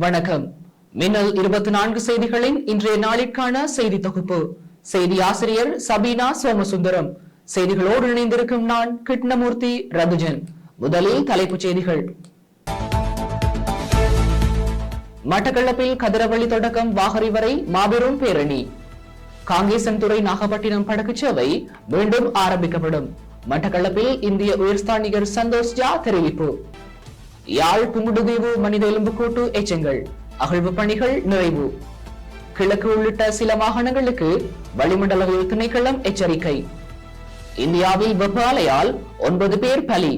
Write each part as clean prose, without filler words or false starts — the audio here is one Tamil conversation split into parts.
வணக்கம். மின்னல் 24 செய்திகளின் இன்றைய நாளிற்கான செய்தி தொகுப்பு. செய்தி ஆசிரியர் சபீனா சோமசுந்தரம். செய்திகளோடு இணைந்திருக்கும் நான் கிருஷ்ணமூர்த்தி ரகுஜன். முதலில் தலைப்புச் செய்திகள். மட்டக்களப்பில் கதிரவழி தொடக்கம் வாகரை வரை மாபெரும் பேரணி. காங்கேசன்துறை நாகப்பட்டினம் படகு சேவை மீண்டும் ஆரம்பிக்கப்படும். மட்டக்களப்பில் இந்திய உயர்ஸ்தானிகர் சந்தோஷ் ஜா தெரிவிப்பு. யாழ் புங்குடுதீவு மனித எலும்புக்கூட்டு எச்சங்கள் அகழ்வு பணிகள் நிறைவு. கிழக்கு உள்ளிட்ட சில மாகாணங்களுக்கு வளிமண்டலவியல் திணைக்களம் எச்சரிக்கை. இந்தியாவில் வெப்ப அலையால் 9 பேர் பலி.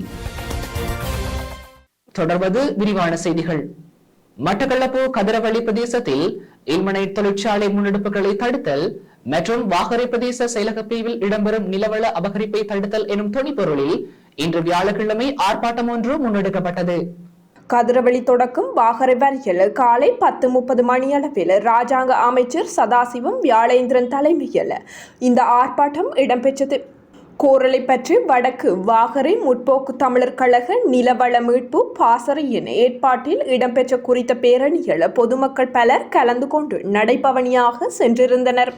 தொடர்வது விரிவான செய்திகள். மட்டக்களப்பு கதிரவழி பிரதேசத்தில் இல்மனைட் தொழிற்சாலை முன்னெடுப்புகளை தடுத்தல் மற்றும் வாகரை பிரதேச செயலக பிரிவில் இடம்பெறும் நிலவள அபகரிப்பை தடுத்தல் எனும் துணைப்பொருளில் இன்று வியாழக்கிழமை ஆர்ப்பாட்டம் ஒன்று முன்னெடுக்கப்பட்டது. கதிரவழி தொடக்கம் வாகரை வரையில் காலை 10:30 மணியளவில் ராஜாங்க அமைச்சர் சதாசிவம் வியாழேந்திரன் தலைமையில் இந்த ஆர்ப்பாட்டம் இடம்பெற்றது. கோரலை பற்றி வடக்கு வாகரை முற்போக்கு தமிழர் கழக நிலவள மீட்பு பாசறையின் ஏற்பாட்டில் இடம்பெற்ற குறித்த பேரணியில் பொதுமக்கள் பலர் கலந்து கொண்டு நடைபவனியாக சென்றிருந்தனர்.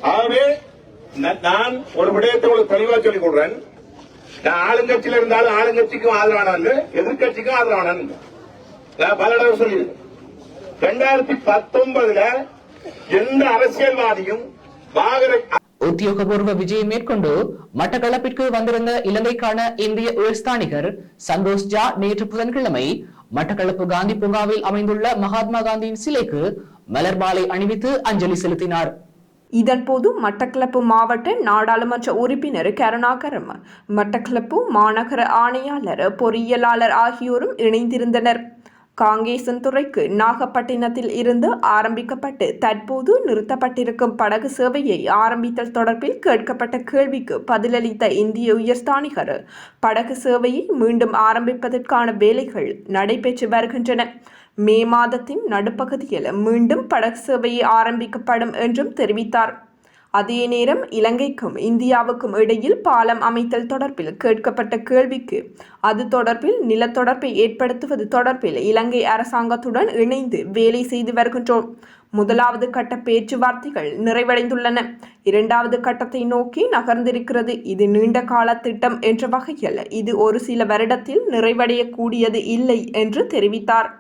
நான் ஒரு விடயத்தை உங்களுக்கு தெளிவா சொல்லிக் கொடுறேன். நான் ஆளுங்கட்சியில் இருந்தாலும் ஆளுங்கட்சிக்கும் ஆதரவான எதிர்கட்சிக்கும் ஆதரவான பல தடவை சொல்லி 2019 எந்த அரசியல்வாதியும் உத்தியோகபூர்வ விஜயம் மேற்கொண்டு மட்டக்களப்பிற்கு வந்திருந்த இலங்கைக்கான இந்திய உயர்ஸ்தானிகர் சந்தோஷ் ஜா நேற்று புதன்கிழமை மட்டக்களப்பு காந்தி பூங்காவில் அமைந்துள்ள மகாத்மா காந்தியின் சிலைக்கு மலர் மாலை அணிவித்து அஞ்சலி செலுத்தினார். இதன்போது மட்டக்களப்பு மாவட்ட நாடாளுமன்ற உறுப்பினர் கருணாகரம், மட்டக்களப்பு மாநகர ஆணையாளர், பொறியியலாளர் ஆகியோரும் இணைந்திருந்தனர். காங்கேசன்துறைக்கு நாகப்பட்டினத்தில் இருந்து ஆரம்பிக்கப்பட்டு தற்போது நிறுத்தப்பட்டிருக்கும் படகு சேவையை ஆரம்பித்தல் தொடர்பில் கேட்கப்பட்ட கேள்விக்கு பதிலளித்த இந்திய உயர்ஸ்தானிகர், படகு சேவையை மீண்டும் ஆரம்பிப்பதற்கான வேலைகள் நடைபெற்று வருகின்றன. மே மாதத்தின் நடுப்பகுதியில் மீண்டும் படகு சேவையை ஆரம்பிக்கப்படும் என்றும் தெரிவித்தார். அதே நேரம் இலங்கைக்கும் இந்தியாவுக்கும் இடையில் பாலம் அமைத்தல் தொடர்பில் கேட்கப்பட்ட கேள்விக்கு அது தொடர்பில் நிலத்தொடர்பை ஏற்படுத்துவது தொடர்பில் இலங்கை அரசாங்கத்துடன் இணைந்து வேலை செய்து வருகின்றோம். முதலாவது கட்ட பேச்சுவார்த்தைகள் நிறைவடைந்துள்ளன. இரண்டாவது கட்டத்தை நோக்கி நகர்ந்திருக்கிறது. இது நீண்ட கால திட்டம் என்ற வகையில் இது ஒரு சில வருடத்தில் நிறைவடையக்கூடியது இல்லை என்று தெரிவித்தார்.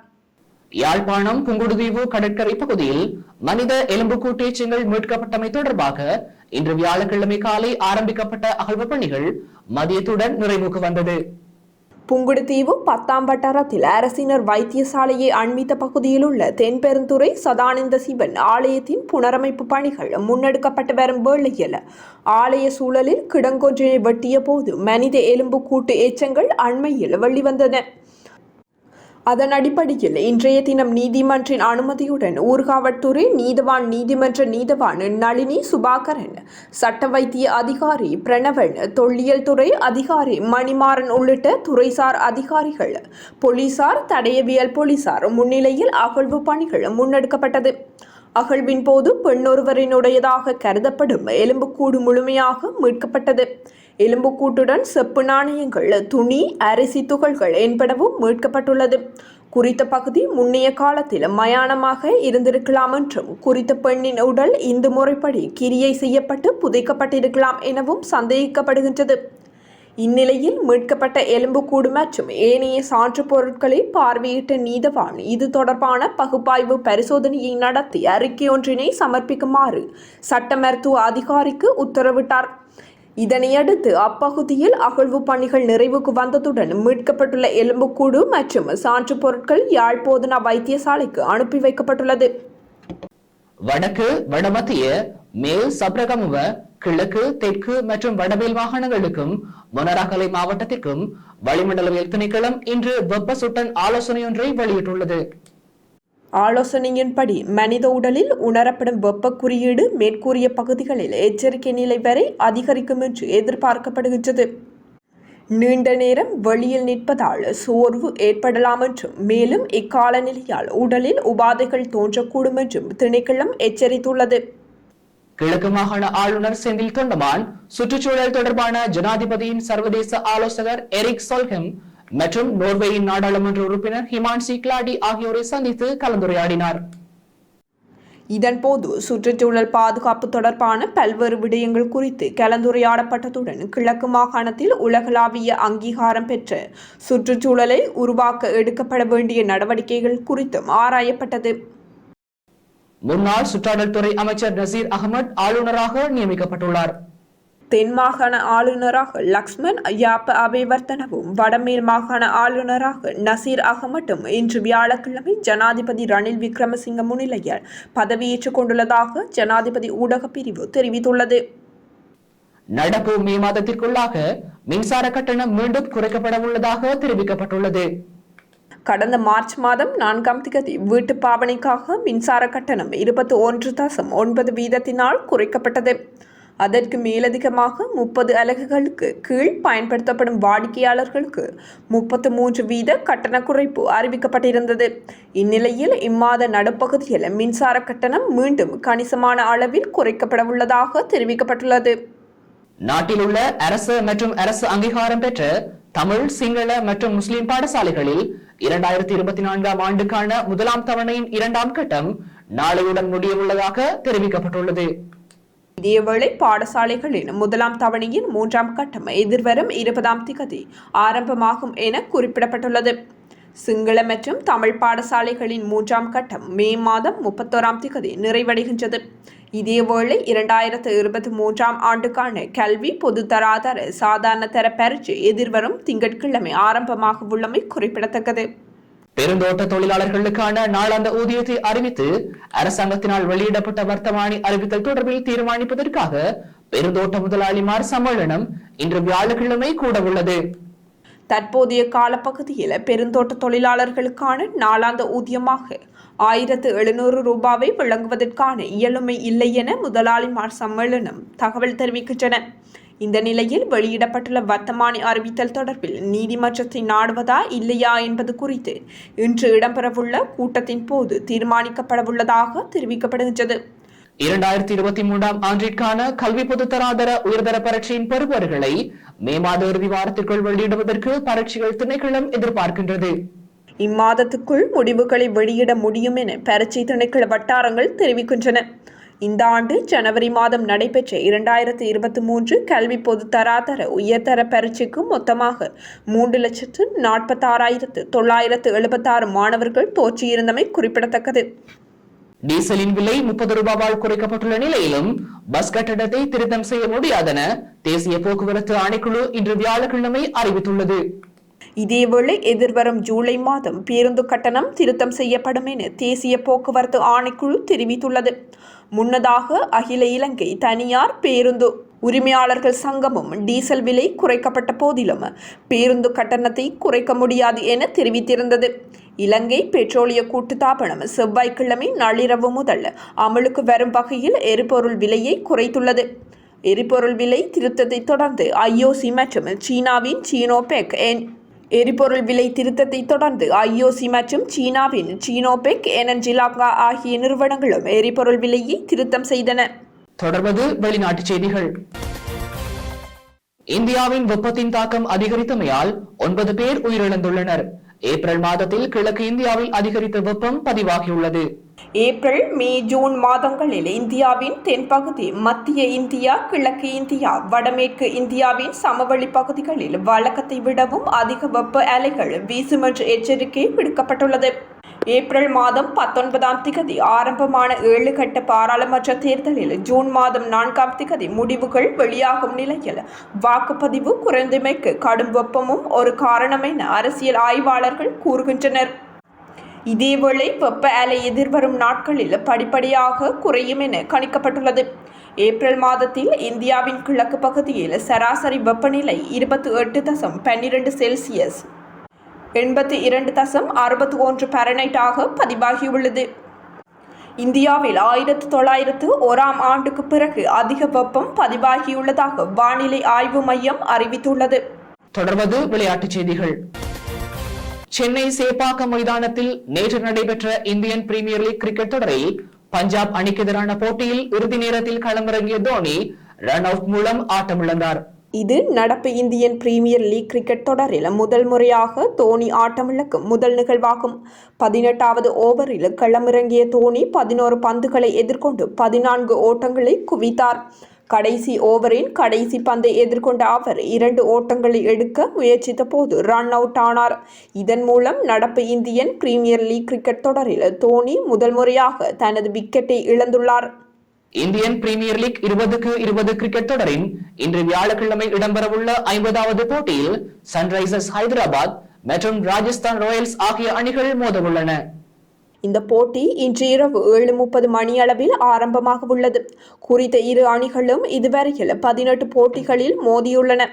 யாழ்ப்பாணம் புங்குடுதீவு கடற்கரை பகுதியில் மனித எலும்புக்கூட்டு எச்சங்கள் மீட்கப்பட்டமை தொடர்பாக இன்று வியாழக்கிழமை காலை ஆரம்பிக்கப்பட்ட அகழ்வு பணிகள் மதியத்துடன் நிறைவுக்கு வந்தது. புங்குடுதீவு 10ஆம் வட்டாரத்தில் அரசினர் வைத்தியசாலையை அண்மித்த பகுதியில் உள்ள தென்பெருந்துறை சதானந்த சிவன் ஆலயத்தின் புனரமைப்பு பணிகள் முன்னெடுக்கப்பட்டு வரும் வேளையில் ஆலய சூழலில் கிடங்கொன்றினை வெட்டிய போது மனித எலும்புக்கூட்டு எச்சங்கள் அண்மையில் வெளிவந்தன. அதன் அடிப்படையில் இன்றைய தினம் நீதிமன்றின் அனுமதியுடன் ஊர்காவற்துறை நீதவான் நீதிமன்ற நீதவான் நளினி சுபாகரன், சட்ட வைத்திய அதிகாரி பிரணவன், தொல்லியல் துறை அதிகாரி மணிமாறன் உள்ளிட்ட துறைசார் அதிகாரிகள், போலீசார், தடயவியல் போலீசார் முன்னிலையில் அகழ்வு பணிகள் முன்னெடுக்கப்பட்டது. அகழ்வின் போது பெண்ணொருவரினுடையதாக கருதப்படும் எலும்புக்கூடு முழுமையாக மீட்கப்பட்டது. எலும்புக்கூட்டுடன் செப்பு நாணயங்கள், துணி, அரிசி துகள்கள் என்பனவும் மீட்கப்பட்டுள்ளது. குறித்த பகுதி முன்னைய காலத்தில் மயானமாக இருந்திருக்கலாம் என்றும் குறித்த பெண்ணின் உடல் இந்து முறைப்படி கிரியை செய்யப்பட்டு புதைக்கப்பட்டிருக்கலாம் எனவும் சந்தேகிக்கப்படுகின்றது. இந்நிலையில் மீட்கப்பட்ட எலும்புக்கூடு மற்றும் ஏனைய சான்று பொருட்களை பார்வையிட்ட நீதவான் இது தொடர்பான பகுப்பாய்வு பரிசோதனையை நடத்தி அறிக்கை ஒன்றினை சமர்ப்பிக்குமாறு சட்ட மருத்துவ அதிகாரிக்கு உத்தரவிட்டார். இதனையடுத்து அப்பகுதியில் அகழ்வு பணிகள் நிறைவுக்கு வந்ததுடன் மீட்கப்பட்டுள்ள எலும்புக்கூடு மற்றும் சான்று பொருட்கள் யாழ் போதனா வைத்தியசாலைக்கு அனுப்பி வைக்கப்பட்டுள்ளது. வடக்கு, வடமத்திய, மேல் சப்ரகமுவ, கிழக்கு, தெற்கு மற்றும் வடமேல் மாகாணங்களுக்கும் மொனராகலை மாவட்டத்திற்கும் வளிமண்டலவியல் திணைக்களம் இன்று வெப்ப சுட்டன் ஆலோசனையொன்றை வெளியிட்டுள்ளது. ஆலோசனையின்படி மனித உடலில் உணரப்படும் வெப்ப குறியீடு மேற்கூறிய பகுதிகளில் எச்சரிக்கை நிலை வரை அதிகரிக்கும் என்று எதிர்பார்க்கப்படுகின்றது. நீண்ட நேரம் வெளியில் நிற்பதால் சோர்வு ஏற்படலாம் என்றும் மேலும் இக்காலநிலையால் உடலில் உபாதைகள் தோன்றக்கூடும் என்றும் திணைக்களம் எச்சரித்துள்ளது. கிழக்கு மாகாண ஆளுநர் செந்தில் தொண்டமான் சுற்றுச்சூழல் தொடர்பான ஜனாதிபதியின் சர்வதேச ஆலோசகர் எரிக் சொல்ஹெம் மற்றும் நோர்வேயின் நாடாளுமன்ற உறுப்பினர் ஹிமான்சி கிளாடி ஆகியோரை சந்தித்து கலந்துரையாடினார். இதன்போது சுற்றுச்சூழல் பாதுகாப்பு தொடர்பான பல்வேறு விடயங்கள் குறித்து கலந்துரையாடப்பட்டதுடன் கிழக்கு மாகாணத்தில் உலகளாவிய அங்கீகாரம் பெற்ற சுற்றுச்சூழலை உருவாக்க எடுக்கப்பட வேண்டிய நடவடிக்கைகள் குறித்தும் ஆராயப்பட்டது. முன்னாள் சுற்றாடல் துறை அமைச்சர் நசீர் அகமட் ஆளுநராக நியமிக்கப்பட்டுள்ளார். தென் மாகாண ஆளுநராக லக்ஷ்மன் யாப்ப அபேவர்த்தனவும் வடமேல் மாகாண ஆளுநராக நசீர் அகமட்டும் இன்று வியாழக்கிழமை ஜனாதிபதி ரணில் விக்ரமசிங்க முன்னிலையில் பதவியேற்றுக் கொண்டுள்ளதாக ஜனாதிபதி ஊடகப் பிரிவு தெரிவித்துள்ளது. நடப்பு மே மாதத்திற்குள்ளாக மின்சார கட்டணம் மீண்டும் குறைக்கப்பட உள்ளதாக தெரிவிக்கப்பட்டுள்ளது. கடந்த மார்ச் மாதம் 4ஆம் தேதி வீட்டு பாவனைக்காக மின்சார கட்டணம் 21.9 வீதத்தினால் குறைக்கப்பட்டது. அதற்கு மேலதிகமாக 30 அலகுகளுக்கு கீழ் பயன்படுத்தப்படும் வாடிக்கையாளர்களுக்கு 33 வீத கட்டண குறைப்பு அறிவிக்கப்பட்டிருந்தது. இந்நிலையில் இம்மாத நடுப்பகுதியில் மின்சார கட்டணம் மீண்டும் கணிசமான அளவில் குறைக்கப்பட உள்ளதாக தெரிவிக்கப்பட்டுள்ளது. நாட்டில் உள்ள அரசு மற்றும் அரசு அங்கீகாரம் பெற்ற தமிழ், சிங்கள மற்றும் முஸ்லிம் பாடசாலைகளில் 2024ஆம் ஆண்டுக்கான முதலாம் தவணையின் 2ஆம் கட்டம் நாளையுடன் முடியவுள்ளதாக தெரிவிக்கப்பட்டுள்ளது. இதேவேளை பாடசாலைகளின் முதலாம் தவணையின் 3ஆம் கட்டம் எதிர்வரும் 20ஆம் தேதி ஆரம்பமாகும் என குறிப்பிடப்பட்டுள்ளது. சிங்கள மற்றும் தமிழ் பாடசாலைகளின் 3ஆம் கட்டம் மே மாதம் 31ஆம் தேதி நிறைவடைகின்றது. இதேவேளை 2023ஆம் ஆண்டுக்கான கல்வி பொதுத்தராதர சாதாரண தர பரீட்சை எதிர்வரும் திங்கட்கிழமை ஆரம்பமாக உள்ளமை குறிப்பிடத்தக்கது. பெருந்தோட்ட தொழிலாளர்களுக்கான நாளாந்த ஊதியத்தை அறிவித்து அரசாங்கத்தினால் வெளியிடப்பட்ட வர்த்தமானி அறிவித்தல் தொடர்பில் தீர்மானிப்பதற்காக பெருந்தோட்ட முதலாளிமார் சம்மேளனம் இன்று வியாழக்கிழமை கூட உள்ளது. தற்போதைய காலப்பகுதியில் பெருந்தோட்ட தொழிலாளர்களுக்கான நாளாந்த ஊதியமாக 1700 ரூபாவை வழங்குவதற்கான இயலுமை இல்லை என முதலாளிமார் சம்மேளனம் தகவல் தெரிவிக்கின்றன. இந்த நிலையில் வெளியிடப்பட்டுள்ள வர்த்தமானி அறிவித்தல் தொடர்பில் நீதிமன்றத்தை நாடுவதா இல்லையா என்பது குறித்து இன்று இடம்பெறவுள்ள கூட்டத்தின் போது தீர்மானிக்கப்படவுள்ளதாக தெரிவிக்கப்படுகின்றது. 2023ஆம் ஆண்டிற்கான கல்வி பொதுத்தராதர உயர்தர பரீட்சையின் பெறுபவர்களை மே மாத இறுதி வாரத்திற்குள் வெளியிடுவதற்கு பரீட்சைகள் திணைக்களம் எதிர்பார்க்கின்றது. இம்மாதத்துக்குள் முடிவுகளை வெளியிட முடியும் என பரீட்சை திணைக்கள வட்டாரங்கள் தெரிவிக்கின்றன. இந்த ஆண்டு ஜனவரி மாதம் நடைபெற்ற 2023 கல்வி பொதுத்தராதர உயர்தர பரீட்சைக்கு மொத்தமாக 3,46,976 மாணவர்கள் தோற்றியிருந்தமை குறிப்பிடத்தக்கது. டீசலின் விலை 30 ரூபாவால் குறைக்கப்பட்டுள்ள நிலையிலும் பஸ் கட்டணத்தை திருத்தம் செய்ய முடியாதென தேசிய போக்குவரத்து ஆணைக்குழு இன்று வியாழக்கிழமை அறிவித்துள்ளது. இதேவேளை எதிர்வரும் ஜூலை மாதம் பேருந்து கட்டணம் திருத்தம் செய்யப்படும் என தேசிய போக்குவரத்து ஆணைக்குழு தெரிவித்துள்ளது. முன்னதாக அகில இலங்கை தனியார் பேருந்து உரிமையாளர்கள் சங்கமும் டீசல் விலை குறைக்கப்பட்ட போதிலும் பேருந்து கட்டணத்தை குறைக்க முடியாது என தெரிவித்திருந்தது. இலங்கை பெட்ரோலிய கூட்டுத்தாபனம் செவ்வாய்க்கிழமை நள்ளிரவு முதல் அமலுக்கு வரும் வகையில் எரிபொருள் விலையை குறைத்துள்ளது. எரிபொருள் விலை திருத்தத்தை தொடர்ந்து IOC மற்றும் சீனாவின் சீனோபெக் எரிபொருள் விலை திருத்தத்தை தொடர்ந்து IOC மற்றும் சீனாவின் சீனோபெக் எனர்ஜிலாகா ஆகிய நிறுவனங்களும் எரிபொருள் விலையை திருத்தம் செய்தன. தொடர்வது வெளிநாட்டு செய்திகள். இந்தியாவின் வெப்பத்தின் தாக்கம் அதிகரித்தமையால் 9 பேர் உயிரிழந்துள்ளனர். ஏப்ரல் மாதத்தில் கிழக்கு இந்தியாவில் அதிகரித்த வெப்பம் பதிவாகியுள்ளது. ஏப்ரல், மே, ஜூன் மாதங்களில் இந்தியாவின் தென்பகுதி, மத்திய இந்தியா, கிழக்கு இந்தியா, வடமேற்கு இந்தியாவின் சமவெளி பகுதிகளில் வழக்கத்தை விடவும் அதிக வெப்ப அலைகள் வீசும் என்று எச்சரிக்கை விடுக்கப்பட்டுள்ளது. ஏப்ரல் மாதம் 19ஆம் தேதி ஆரம்பமான 7 கட்ட பாராளுமன்ற தேர்தலில் ஜூன் மாதம் 4ஆம் தேதி முடிவுகள் வெளியாகும் நிலையில் வாக்குப்பதிவு குறைந்தமைக்கு கடும் வெப்பமும் ஒரு காரணம் என அரசியல் ஆய்வாளர்கள் கூறுகின்றனர். இதேவேளை வெப்ப அலை எதிர்வரும் நாட்களில் படிப்படியாக குறையும் என கணிக்கப்பட்டுள்ளது. ஏப்ரல் மாதத்தில் இந்தியாவின் கிழக்கு பகுதியில் சராசரி வெப்பநிலை 28.12 செல்சியஸ் 82.61 பாரனைட்டாக பதிவாகியுள்ளது. இந்தியாவில் 1901ஆம் ஆண்டுக்கு பிறகு அதிக வெப்பம் பதிவாகியுள்ளதாக வானிலை ஆய்வு மையம் அறிவித்துள்ளது. தொடர்வது விளையாட்டுச் செய்திகள். சென்னை சேப்பாக்கம் மைதானத்தில் நேற்று நடைபெற்ற இந்தியன் பிரீமியர் லீக் கிரிக்கெட் தொடரில் பஞ்சாப் அணிக்கு எதிரான போட்டியில் இறுதி நேரத்தில் களமிறங்கிய தோனி ரன் அவுட் மூலம் ஆட்டமிழந்தார். இது நடப்பு இந்தியன் பிரீமியர் லீக் கிரிக்கெட் தொடரில் முதல் முறையாக தோனி ஆட்டமிழக்கும் முதல் நிகழ்வாகும். 18வது ஓவரில் களமிறங்கிய தோனி 11 பந்துகளை எதிர்கொண்டு 14 ஓட்டங்களை குவித்தார். கடைசி ஓவரின் கடைசி பந்தை எதிர்கொண்ட அவர் 2 ஓட்டங்களை எடுக்க முயற்சித்த போது ரன் அவுட் ஆனார். இதன் மூலம் நடப்பு இந்தியன் பிரீமியர் லீக் கிரிக்கெட் தொடரில் தோனி முதல் முறையாக தனது விக்கெட்டை இழந்துள்ளார். இந்தியன் பிரீமியர் லீக் 20-20 கிரிக்கெட் தொடரின் இன்று வியாழக்கிழமை இடம்பெறவுள்ள 50வது போட்டியில் சன்ரைசர்ஸ் ஹைதராபாத் மற்றும் ராஜஸ்தான் ராயல்ஸ் ஆகிய அணிகள் மோதவுள்ளன. இந்த போட்டி இன்று இரவு 7:30 மணியளவில் ஆரம்பமாக உள்ளது. குறித்த இரு அணிகளும் இதுவரையில் 18 போட்டிகளில் மோதியுள்ளன.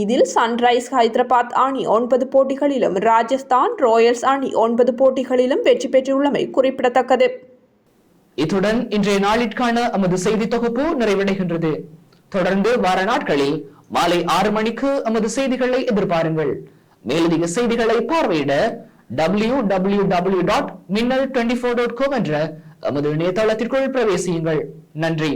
இதில் சன்ரைஸ் ஹைதராபாத் அணி 9 போட்டிகளிலும் ராஜஸ்தான் ராயல்ஸ் அணி 9 போட்டிகளிலும் வெற்றி பெற்றுள்ளமை குறிப்பிடத்தக்கது. இத்துடன் இன்றைய நாளிற்கான நமது செய்தி தொகுப்பு நிறைவடைகின்றது. தொடர்ந்து வார நாட்களில் மாலை 6 மணிக்கு நமது செய்திகளை எதிர்பாருங்கள். மேலதிக செய்திகளை பார்வையிட www.minnal24.com என்ற நமது இணையதளத்திற்குள் பிரவேசியுங்கள். நன்றி.